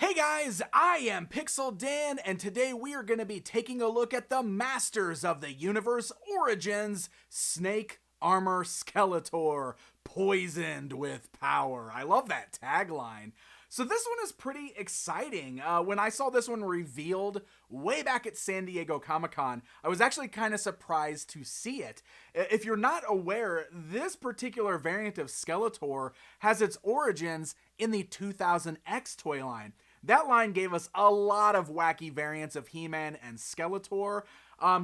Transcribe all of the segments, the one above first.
Hey guys, I am Pixel Dan, and today we are going to be taking a look at the Masters of the Universe Origins Snake Armor Skeletor, poisoned with power. I love that tagline. So this one is pretty exciting. When I saw this one revealed way back at San Diego Comic-Con, I was actually kind of surprised to see it. If you're not aware, this particular variant of Skeletor has its origins in the 2000X toy line. That line gave us a lot of wacky variants of He-Man and Skeletor.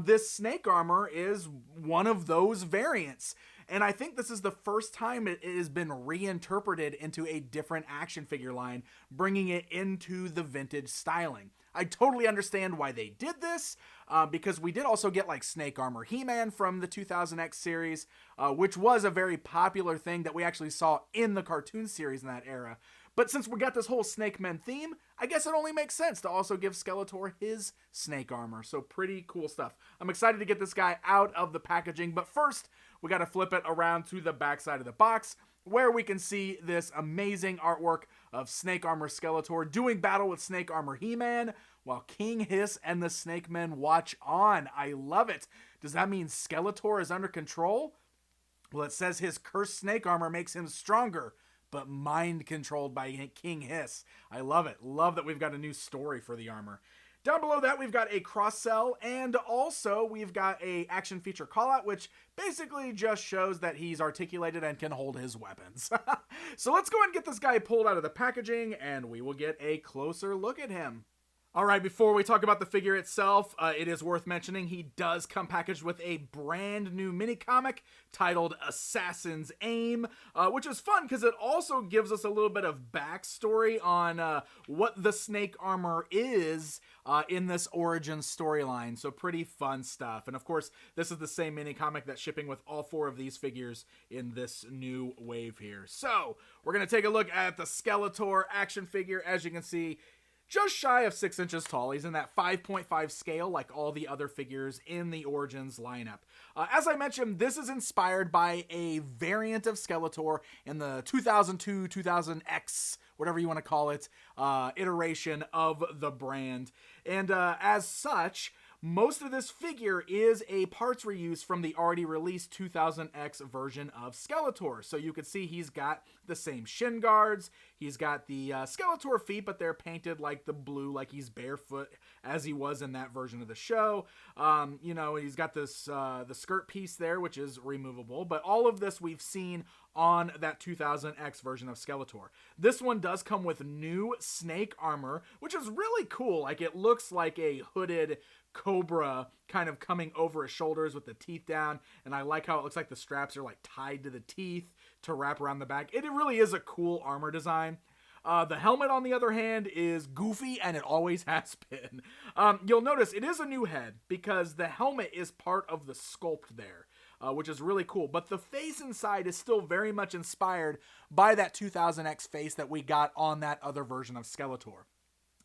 This snake armor is one of those variants. And I think this is the first time it has been reinterpreted into a different action figure line, bringing it into the vintage styling. I totally understand why they did this, because we did also get like Snake Armor He-Man from the 2000X series, which was a very popular thing that we actually saw in the cartoon series in that era. But since we got this whole Snake Men theme, I guess it only makes sense to also give Skeletor his snake armor. So pretty cool stuff. I'm excited to get this guy out of the packaging, but first we got to flip it around to the back side of the box, where we can see this amazing artwork of Snake Armor Skeletor doing battle with Snake Armor He-Man, while King Hiss and the Snake Men watch on. I love it. Does that mean Skeletor is under control? Well, it says his cursed snake armor makes him stronger, but mind controlled by King Hiss. I love it. Love that we've got a new story for the armor. Down below that, we've got a cross-sell, and also we've got a action feature callout, which basically just shows that he's articulated and can hold his weapons. So let's go ahead and get this guy pulled out of the packaging, and we will get a closer look at him. Alright, before we talk about the figure itself, it is worth mentioning he does come packaged with a brand new mini-comic titled Assassin's Aim, which is fun because it also gives us a little bit of backstory on what the snake armor is in this origin storyline. So pretty fun stuff. And of course, this is the same mini-comic that's shipping with all four of these figures in this new wave here. So, we're going to take a look at the Skeletor action figure. As you can see, just shy of 6 inches tall. He's in that 5.5 scale like all the other figures in the Origins lineup. As I mentioned, this is inspired by a variant of Skeletor in the 2002-2000X, whatever you want to call it, iteration of the brand. And as such, most of this figure is a parts reuse from the already released 2000X version of Skeletor. So you can see he's got the same shin guards, he's got the Skeletor feet, but they're painted like the blue, like he's barefoot as he was in that version of the show. You know, he's got this the skirt piece there, which is removable, but all of this we've seen on that 2000X version of Skeletor. This one does come with new snake armor, which is really cool. Like, it looks like a hooded cobra kind of coming over his shoulders with the teeth down, and I like how it looks like the straps are like tied to the teeth to wrap around the back. It really is a cool armor design. The helmet, on the other hand, is goofy, and it always has been. You'll notice it is a new head because the helmet is part of the sculpt there, which is really cool. But the face inside is still very much inspired by that 2000X face that we got on that other version of Skeletor.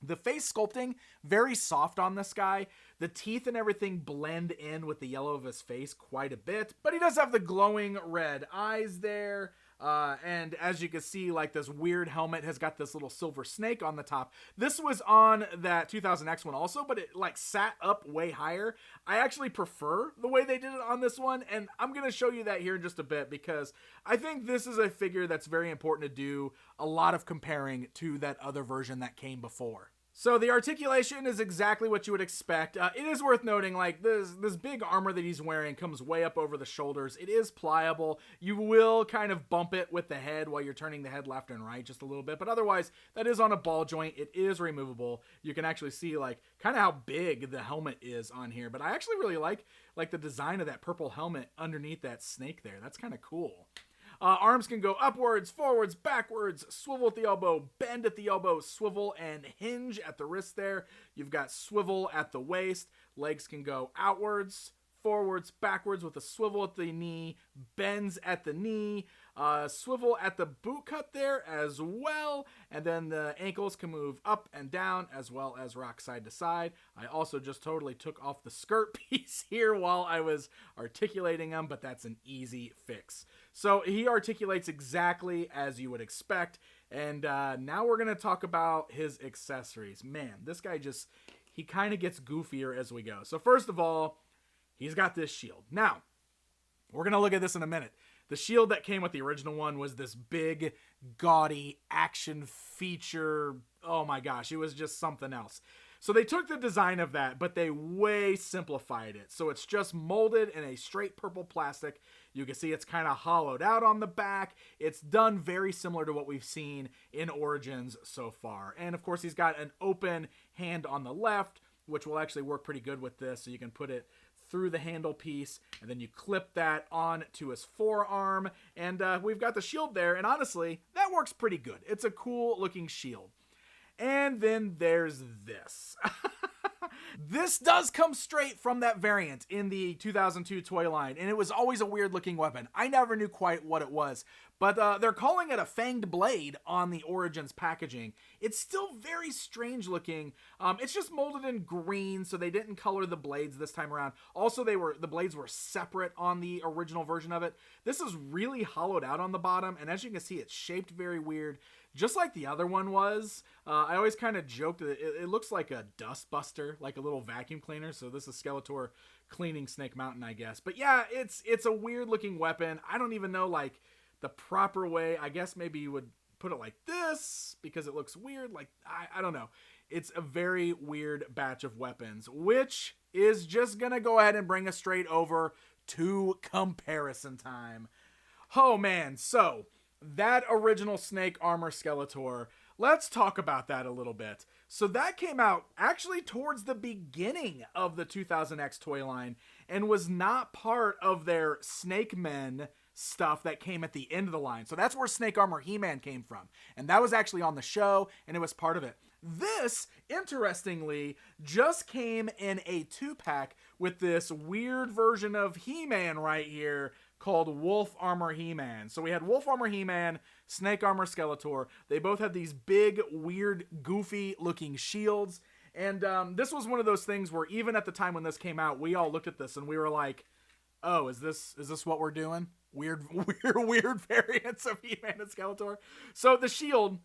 The face sculpting, very soft on this guy. The teeth and everything blend in with the yellow of his face quite a bit. But he does have the glowing red eyes there. And as you can see, like, this weird helmet has got this little silver snake on the top. This was on that 2000X one also, but it like sat up way higher. I actually prefer the way they did it on this one, and I'm going to show you that here in just a bit because I think this is a figure that's very important to do a lot of comparing to that other version that came before. So the articulation is exactly what you would expect. It is worth noting, like, this big armor that he's wearing comes way up over the shoulders. It is pliable. You will kind of bump it with the head while you're turning the head left and right just a little bit, but otherwise that is on a ball joint. It is removable. You can actually see like kind of how big the helmet is on here, but I actually really like the design of that purple helmet underneath that snake there. That's kind of cool. Arms can go upwards, forwards, backwards, swivel at the elbow, bend at the elbow, swivel and hinge at the wrist there. You've got swivel at the waist. Legs can go outwards, forwards, backwards with a swivel at the knee, bends at the knee, swivel at the boot cut there as well, and then the ankles can move up and down as well as rock side to side. I also just totally took off the skirt piece here while I was articulating them, but that's an easy fix. So he articulates exactly as you would expect, And now we're going to talk about his accessories. Man, this guy he kind of gets goofier as we go. So first of all, he's got this shield. Now, we're going to look at this in a minute. The shield that came with the original one was this big, gaudy action feature. Oh my gosh, it was just something else. So they took the design of that, but they way simplified it. So it's just molded in a straight purple plastic. You can see it's kind of hollowed out on the back. It's done very similar to what we've seen in Origins so far. And of course, he's got an open hand on the left, which will actually work pretty good with this. So you can put it through the handle piece, and then you clip that on to his forearm. And we've got the shield there, and honestly, that works pretty good. It's a cool looking shield. And then there's this. This does come straight from that variant in the 2002 toy line, and it was always a weird looking weapon. I never knew quite what it was, but they're calling it a fanged blade on the Origins packaging. It's still very strange looking. It's just molded in green, so they didn't color the blades this time around. Also, the blades were separate on the original version of it. This is really hollowed out on the bottom, and as you can see, it's shaped very weird, just like the other one was. I always kind of joked that it looks like a dust buster, like a little vacuum cleaner. So this is Skeletor cleaning Snake Mountain, I guess. But yeah, it's a weird looking weapon. I don't even know like the proper way. I guess maybe you would put it like this because it looks weird. Like, I don't know. It's a very weird batch of weapons, which is just gonna go ahead and bring us straight over to comparison time. Oh man, so that original Snake Armor Skeletor, let's talk about that a little bit. So that came out actually towards the beginning of the 2000X toy line and was not part of their Snake Men stuff that came at the end of the line. So that's where Snake Armor He-Man came from. And that was actually on the show, and it was part of it. This, interestingly, just came in a 2-pack with this weird version of He-Man right here called Wolf Armor He-Man. So we had Wolf Armor He-Man, Snake Armor Skeletor. They both had these big, weird, goofy looking shields. And this was one of those things where even at the time when this came out, we all looked at this and we were like, oh, is this what we're doing? Weird variants of He-Man and Skeletor. So the shield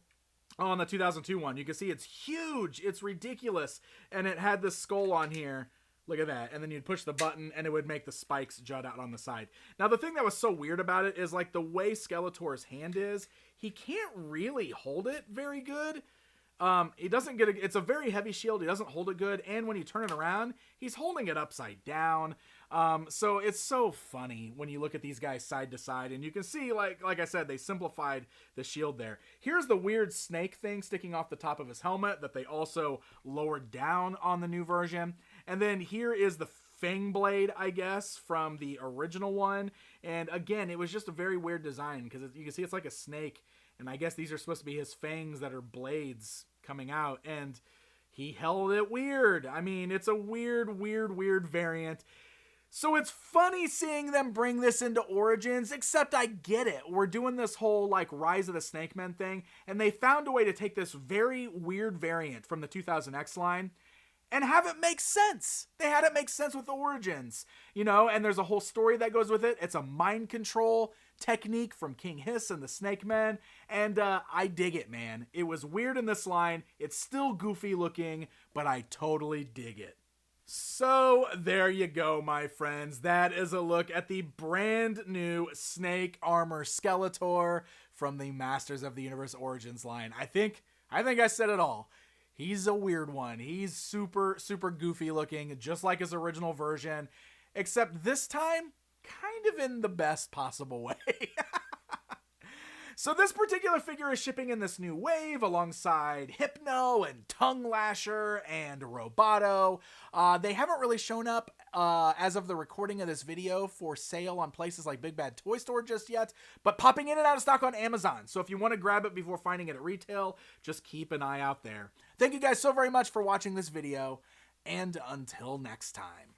on the 2002 one, you can see it's huge. It's ridiculous. And it had this skull on here. Look at that. And then you'd push the button and it would make the spikes jut out on the side. Now, the thing that was so weird about it is like the way Skeletor's hand is, he can't really hold it very good. He doesn't get it's a very heavy shield. He doesn't hold it good. And when you turn it around, he's holding it upside down. So it's so funny when you look at these guys side to side, and you can see, like I said, they simplified the shield there. Here's the weird snake thing sticking off the top of his helmet that they also lowered down on the new version. And then here is the fang blade, I guess, from the original one. And again, it was just a very weird design because you can see it's like a snake. And I guess these are supposed to be his fangs that are blades coming out. And he held it weird. I mean, it's a weird variant. So it's funny seeing them bring this into Origins, except I get it. We're doing this whole like Rise of the Snake Men thing. And they found a way to take this very weird variant from the 2000X line and have it make sense. They had it make sense with Origins, you know, and there's a whole story that goes with it. It's a mind control technique from King Hiss and the Snake Men, and I dig it, man. It was weird in this line. It's still goofy looking, but I totally dig it. So there you go, my friends. That is a look at the brand new Snake Armor Skeletor from the Masters of the Universe Origins line. I think I said it all. He's a weird one. He's super goofy looking, just like his original version, except this time, kind of in the best possible way. So this particular figure is shipping in this new wave alongside Hypno and Tongue Lasher and Roboto. They haven't really shown up as of the recording of this video for sale on places like Big Bad Toy Store just yet, but popping in and out of stock on Amazon. So if you want to grab it before finding it at retail, just keep an eye out there. Thank you guys so very much for watching this video, and until next time.